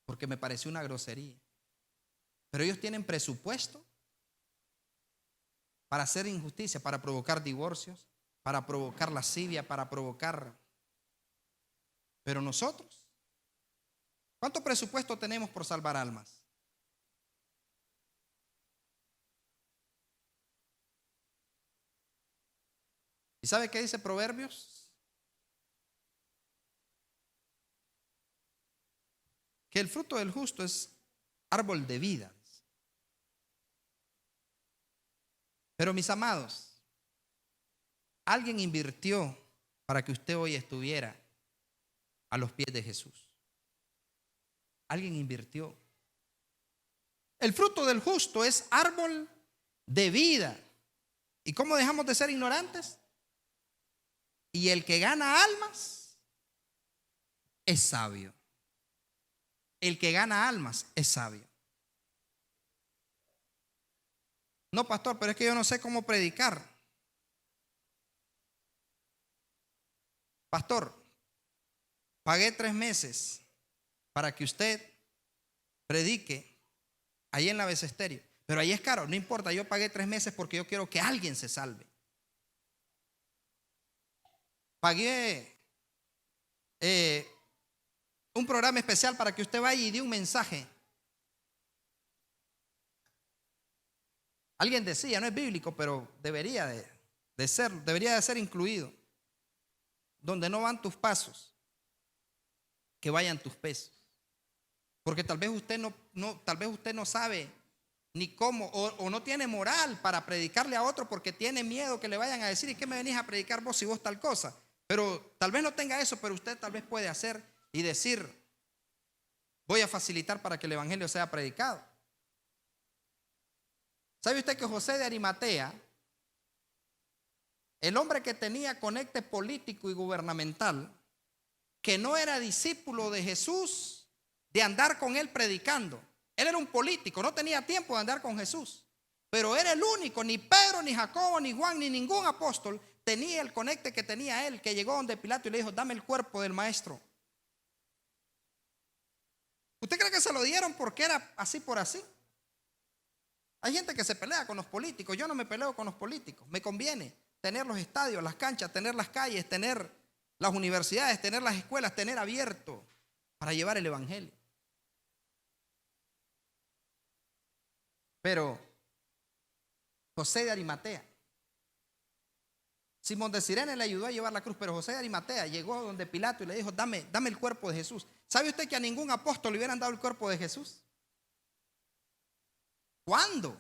Porque me pareció una grosería. Pero ellos tienen presupuesto para hacer injusticia, para provocar divorcios, para provocar lascivia, para provocar. Pero nosotros, ¿cuánto presupuesto tenemos por salvar almas? ¿Y sabe qué dice Proverbios? Que el fruto del justo es árbol de vida. Pero mis amados, alguien invirtió para que usted hoy estuviera a los pies de Jesús. Alguien invirtió. El fruto del justo es árbol de vida. ¿Y cómo dejamos de ser ignorantes? Y el que gana almas es sabio. El que gana almas es sabio. No, pastor, pero es que yo no sé cómo predicar. Pastor, pagué 3 meses para que usted predique ahí en la Bethesda. Pero ahí es caro, no importa, yo pagué 3 meses porque yo quiero que alguien se salve. Pagué un programa especial para que usted vaya y dé un mensaje. Alguien decía, no es bíblico, pero debería de ser incluido. Donde no van tus pasos, que vayan tus pesos. Porque tal vez usted no sabe ni cómo o no tiene moral para predicarle a otro porque tiene miedo que le vayan a decir, ¿y qué me venís a predicar vos si vos tal cosa? Pero tal vez no tenga eso, pero usted tal vez puede hacer y decir, voy a facilitar para que el evangelio sea predicado. ¿Sabe usted que José de Arimatea, el hombre que tenía conecte político y gubernamental, que no era discípulo de Jesús, de andar con él predicando? Él era un político, no tenía tiempo de andar con Jesús, pero era el único, ni Pedro, ni Jacobo, ni Juan, ni ningún apóstol tenía el conecte que tenía él, que llegó donde Pilato y le dijo, dame el cuerpo del maestro. ¿Usted cree que se lo dieron porque era así por así? Hay gente que se pelea con los políticos. Yo no me peleo con los políticos. Me conviene tener los estadios, las canchas, tener las calles, tener las universidades, tener las escuelas, tener abierto para llevar el evangelio. Pero José de Arimatea, Simón de Cirene le ayudó a llevar la cruz, pero José de Arimatea llegó donde Pilato y le dijo, dame el cuerpo de Jesús. ¿Sabe usted que a ningún apóstol le hubieran dado el cuerpo de Jesús? ¿Cuándo?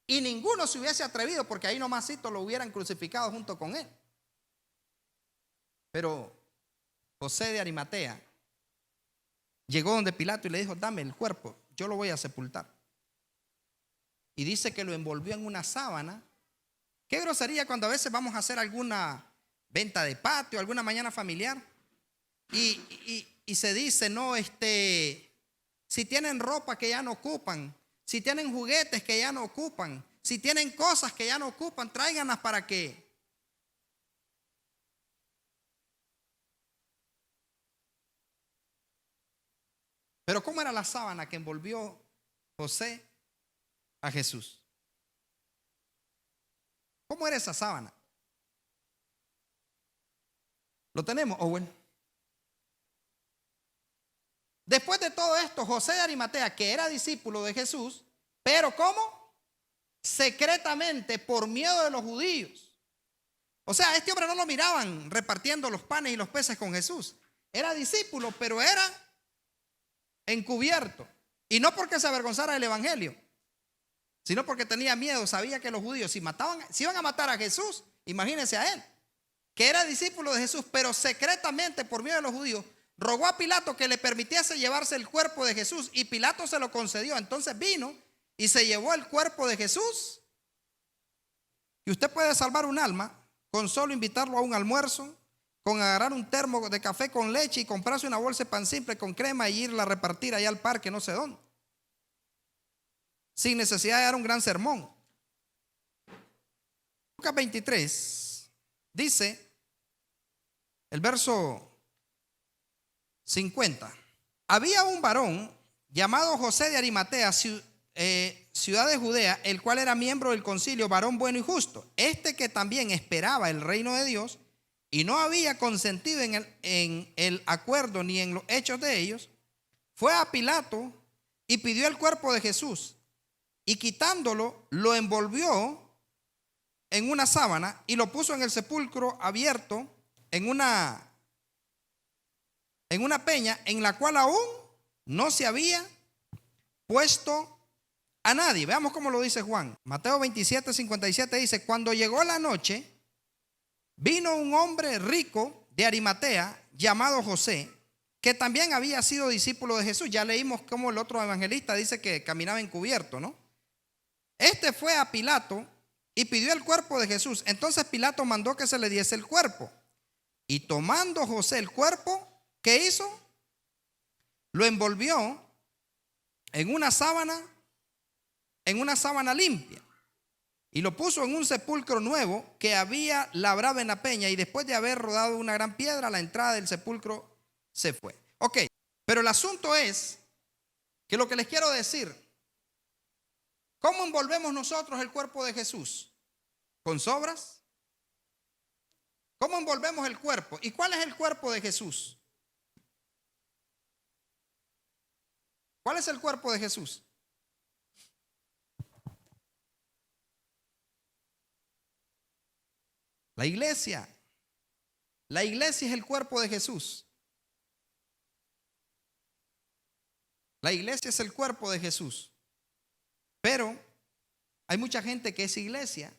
Y ninguno se hubiese atrevido porque ahí nomasito lo hubieran crucificado junto con él. Pero José de Arimatea llegó donde Pilato y le dijo: dame el cuerpo, yo lo voy a sepultar. Y dice que lo envolvió en una sábana. Qué grosería cuando a veces vamos a hacer alguna venta de patio, alguna mañana familiar, y se dice: no, si tienen ropa que ya no ocupan, si tienen juguetes que ya no ocupan, si tienen cosas que ya no ocupan, tráiganlas para que. Pero ¿cómo era la sábana que envolvió José a Jesús? ¿Cómo era esa sábana? ¿Lo tenemos, Owen? Después de todo esto, José de Arimatea, que era discípulo de Jesús, pero ¿cómo? Secretamente, por miedo de los judíos. O sea, a este hombre no lo miraban repartiendo los panes y los peces con Jesús. Era discípulo, pero era encubierto. Y no porque se avergonzara del evangelio, sino porque tenía miedo. Sabía que los judíos, si iban a matar a Jesús, imagínense a él, que era discípulo de Jesús, pero secretamente, por miedo de los judíos, rogó a Pilato que le permitiese llevarse el cuerpo de Jesús, y Pilato se lo concedió. Entonces vino y se llevó el cuerpo de Jesús. Y usted puede salvar un alma con solo invitarlo a un almuerzo, con agarrar un termo de café con leche y comprarse una bolsa de pan simple con crema y irla a repartir allá al parque, no sé dónde, sin necesidad de dar un gran sermón. Lucas 23 dice, el verso 50: había un varón llamado José de Arimatea, ciudad de Judea, el cual era miembro del concilio, varón bueno y justo, que también esperaba el reino de Dios y no había consentido en el acuerdo ni en los hechos de ellos. Fue a Pilato y pidió el cuerpo de Jesús, y quitándolo lo envolvió en una sábana y lo puso en el sepulcro abierto, en una peña en la cual aún no se había puesto a nadie. Veamos cómo lo dice Juan. Mateo 27, 57 dice: cuando llegó la noche, vino un hombre rico de Arimatea llamado José, que también había sido discípulo de Jesús. Ya leímos cómo el otro evangelista dice que caminaba encubierto, ¿no? Fue a Pilato y pidió el cuerpo de Jesús. Entonces Pilato mandó que se le diese el cuerpo. Y tomando José el cuerpo, ¿qué hizo? Lo envolvió en una sábana limpia, y lo puso en un sepulcro nuevo que había labrado en la peña, y después de haber rodado una gran piedra a la entrada del sepulcro se fue. Ok, pero el asunto es que lo que les quiero decir: ¿cómo envolvemos nosotros el cuerpo de Jesús? ¿Con sobras? ¿Cómo envolvemos el cuerpo? ¿Y cuál es el cuerpo de Jesús? ¿Cuál es el cuerpo de Jesús? La iglesia. La iglesia es el cuerpo de Jesús. La iglesia es el cuerpo de Jesús. Pero hay mucha gente que es iglesia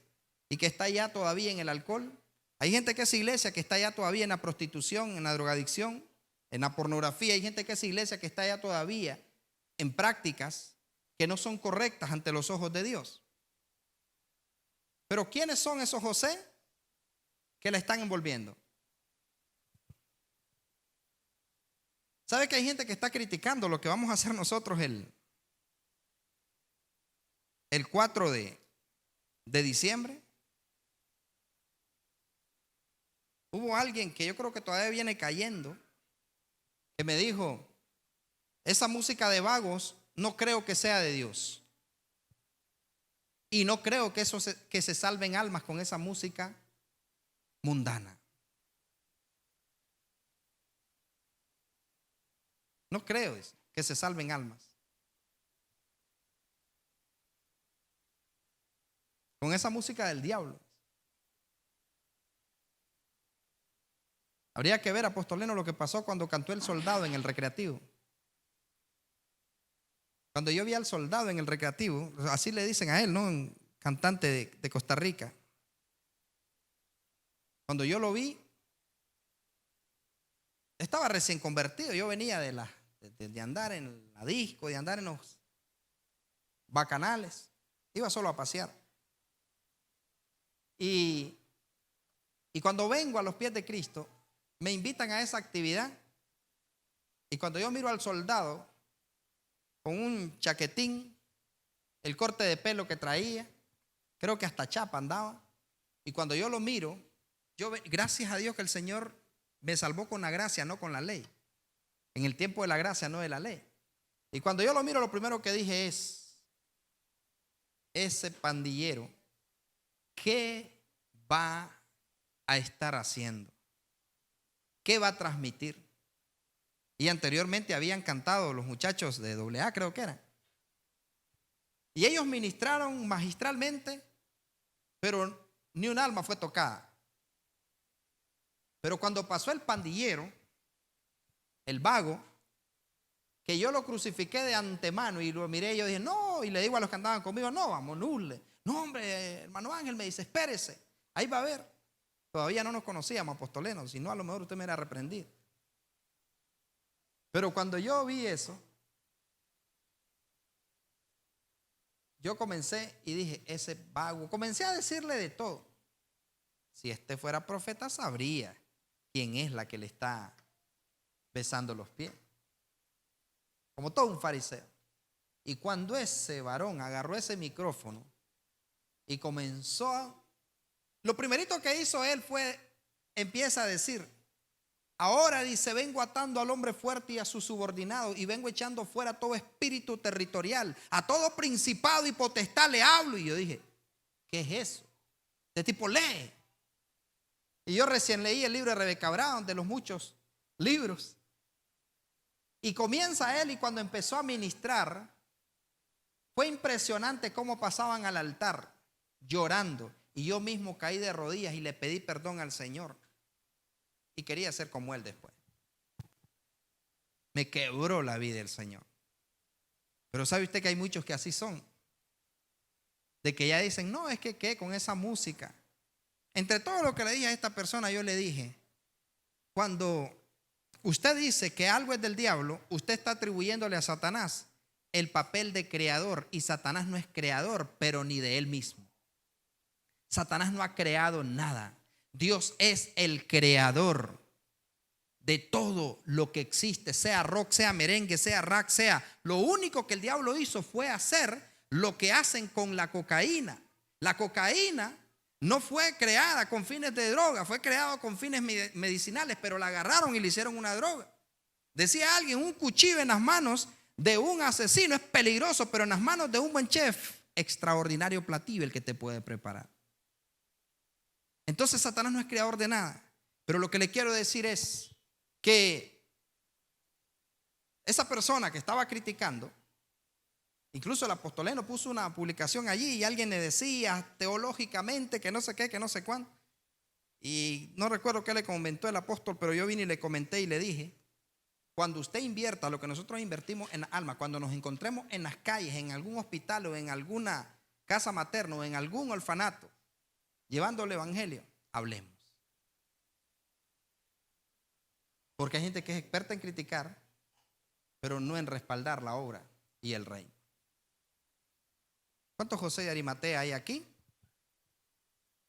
y que está allá todavía en el alcohol. Hay gente que es iglesia que está allá todavía en la prostitución, en la drogadicción, en la pornografía. Hay gente que es iglesia que está allá todavía en prácticas que no son correctas ante los ojos de Dios. Pero ¿quiénes son esos José que la están envolviendo? ¿Sabe que hay gente que está criticando lo que vamos a hacer nosotros el 4 de diciembre? Hubo alguien que yo creo que todavía viene cayendo, que me dijo: esa música de vagos no creo que sea de Dios, y no creo que se salven almas con esa música mundana. No creo que se salven almas con esa música del diablo. Habría que ver, apostoleno, lo que pasó cuando cantó el soldado en el recreativo. Cuando yo vi al soldado en el recreativo, así le dicen a él, ¿no? Un cantante de Costa Rica. Cuando yo lo vi, estaba recién convertido. Yo venía de andar en la disco, de andar en los bacanales. Iba solo a pasear. Y cuando vengo a los pies de Cristo, me invitan a esa actividad. Y cuando yo miro al soldado con un chaquetín, el corte de pelo que traía, creo que hasta chapa andaba. Y cuando yo lo miro, gracias a Dios que el Señor me salvó con la gracia, no con la ley. En el tiempo de la gracia, no de la ley. Y cuando yo lo miro, lo primero que dije es: ese pandillero, ¿qué va a estar haciendo? ¿Qué va a transmitir? Y anteriormente habían cantado los muchachos de AA, creo que eran. Y ellos ministraron magistralmente, pero ni un alma fue tocada. Pero cuando pasó el pandillero, el vago, que yo lo crucifiqué de antemano y lo miré, yo dije, no, y le digo a los que andaban conmigo, no, vamos, nule. No, hombre, hermano Ángel, me dice, espérese, ahí va a ver. Todavía no nos conocíamos, apostolenos, si no, a lo mejor usted me hubiera reprendido. Pero cuando yo vi eso, yo comencé y dije, ese vago, comencé a decirle de todo. Si este fuera profeta, sabría quién es la que le está besando los pies. Como todo un fariseo. Y cuando ese varón agarró ese micrófono y comenzó, lo primerito que hizo él fue, empieza a decir, ahora dice, vengo atando al hombre fuerte y a su subordinado y vengo echando fuera todo espíritu territorial, a todo principado y potestad le hablo. Y yo dije, ¿qué es eso? De tipo, lee. Y yo recién leí el libro de Rebecca Brown, de los muchos libros. Y comienza él, y cuando empezó a ministrar, fue impresionante cómo pasaban al altar llorando. Y yo mismo caí de rodillas y le pedí perdón al Señor. Y quería ser como él después. Me quebró la vida el Señor. Pero ¿sabe usted que hay muchos que así son? De que ya dicen, no, es que ¿qué? Con esa música. Entre todo lo que le dije a esta persona, yo le dije, cuando usted dice que algo es del diablo, usted está atribuyéndole a Satanás el papel de creador. Y Satanás no es creador, pero ni de él mismo. Satanás no ha creado nada. Dios es el creador de todo lo que existe, sea rock, sea merengue, sea rap, sea. Lo único que el diablo hizo fue hacer lo que hacen con la cocaína. La cocaína no fue creada con fines de droga, fue creada con fines medicinales, pero la agarraron y le hicieron una droga. Decía alguien, un cuchillo en las manos de un asesino es peligroso, pero en las manos de un buen chef, extraordinario platillo el que te puede preparar. Entonces Satanás no es creador de nada. Pero lo que le quiero decir es que esa persona que estaba criticando, incluso el apostoleno puso una publicación allí y alguien le decía teológicamente que no sé qué, que no sé cuánto. Y no recuerdo qué le comentó el apóstol, pero yo vine y le comenté y le dije, cuando usted invierta lo que nosotros invertimos en alma, cuando nos encontremos en las calles, en algún hospital o en alguna casa materna o en algún orfanato, llevando el evangelio, hablemos. Porque hay gente que es experta en criticar, pero no en respaldar la obra y el reino. ¿Cuántos José de Arimatea hay aquí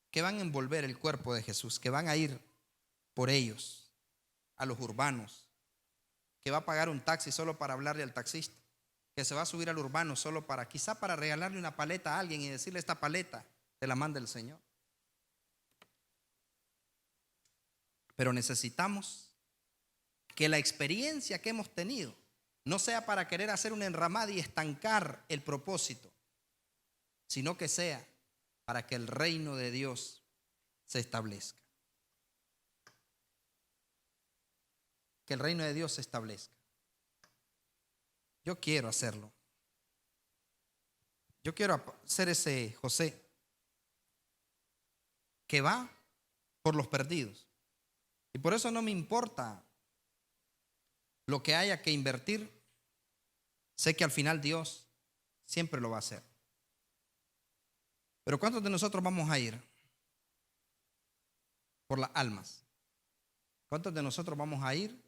que van a envolver el cuerpo de Jesús, que van a ir por ellos a los urbanos, que va a pagar un taxi solo para hablarle al taxista, que se va a subir al urbano solo para, quizá para regalarle una paleta a alguien y decirle, esta paleta te la manda el Señor? Pero necesitamos que la experiencia que hemos tenido no sea para querer hacer una enramada y estancar el propósito, sino que sea para que el reino de Dios se establezca. Que el reino de Dios se establezca. Yo quiero hacerlo. Yo quiero ser ese José que va por los perdidos. Y por eso no me importa lo que haya que invertir. Sé que al final Dios siempre lo va a hacer. Pero ¿cuántos de nosotros vamos a ir por las almas? ¿Cuántos de nosotros vamos a ir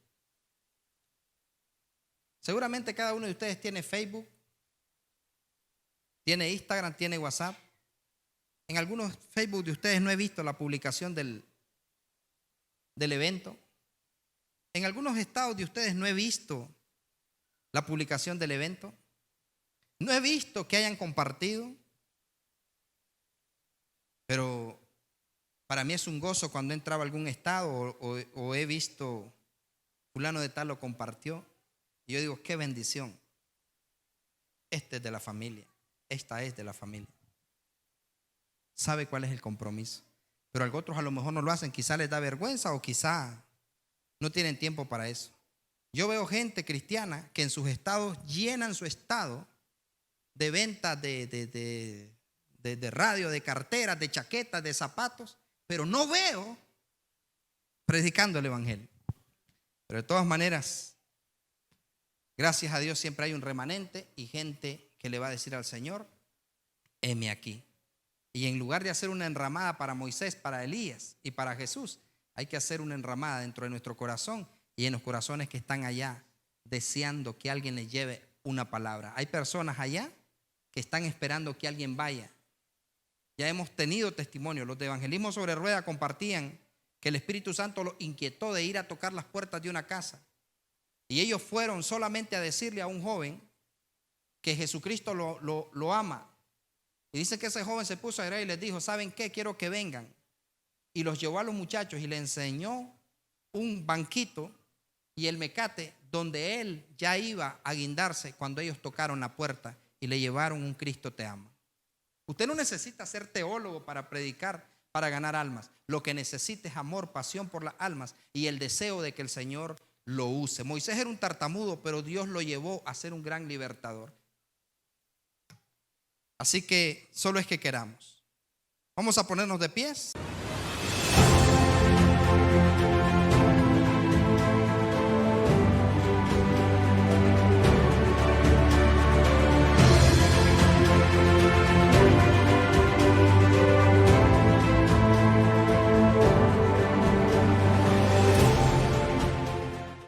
Seguramente cada uno de ustedes tiene Facebook, tiene Instagram, tiene WhatsApp. En algunos Facebook de ustedes no he visto la publicación del evento. En algunos estados de ustedes no he visto la publicación del evento. No he visto que hayan compartido. Pero para mí es un gozo cuando entraba a algún estado o he visto fulano de tal lo compartió. Y yo digo, qué bendición. Este es de la familia. Esta es de la familia. Sabe cuál es el compromiso. Pero a otros a lo mejor no lo hacen. Quizá les da vergüenza o quizá no tienen tiempo para eso. Yo veo gente cristiana que en sus estados llenan su estado de ventas de radio, de carteras, de chaquetas, de zapatos, pero no veo predicando el evangelio. Pero de todas maneras, gracias a Dios siempre hay un remanente y gente que le va a decir al Señor, heme aquí. Y en lugar de hacer una enramada para Moisés, para Elías y para Jesús, hay que hacer una enramada dentro de nuestro corazón y en los corazones que están allá deseando que alguien les lleve una palabra. Hay personas allá que están esperando que alguien vaya. Ya hemos tenido testimonio. Los de Evangelismo sobre Rueda compartían que el Espíritu Santo los inquietó de ir a tocar las puertas de una casa. Y ellos fueron solamente a decirle a un joven que Jesucristo lo ama. Y dice que ese joven se puso a orar y les dijo, ¿saben qué? Quiero que vengan. Y los llevó a los muchachos y les enseñó un banquito y el mecate donde él ya iba a guindarse cuando ellos tocaron la puerta y le llevaron un Cristo te ama. Usted no necesita ser teólogo para predicar, para ganar almas. Lo que necesita es amor, pasión por las almas y el deseo de que el Señor lo use. Moisés era un tartamudo, pero Dios lo llevó a ser un gran libertador. Así que solo es que queramos. Vamos a ponernos de pies.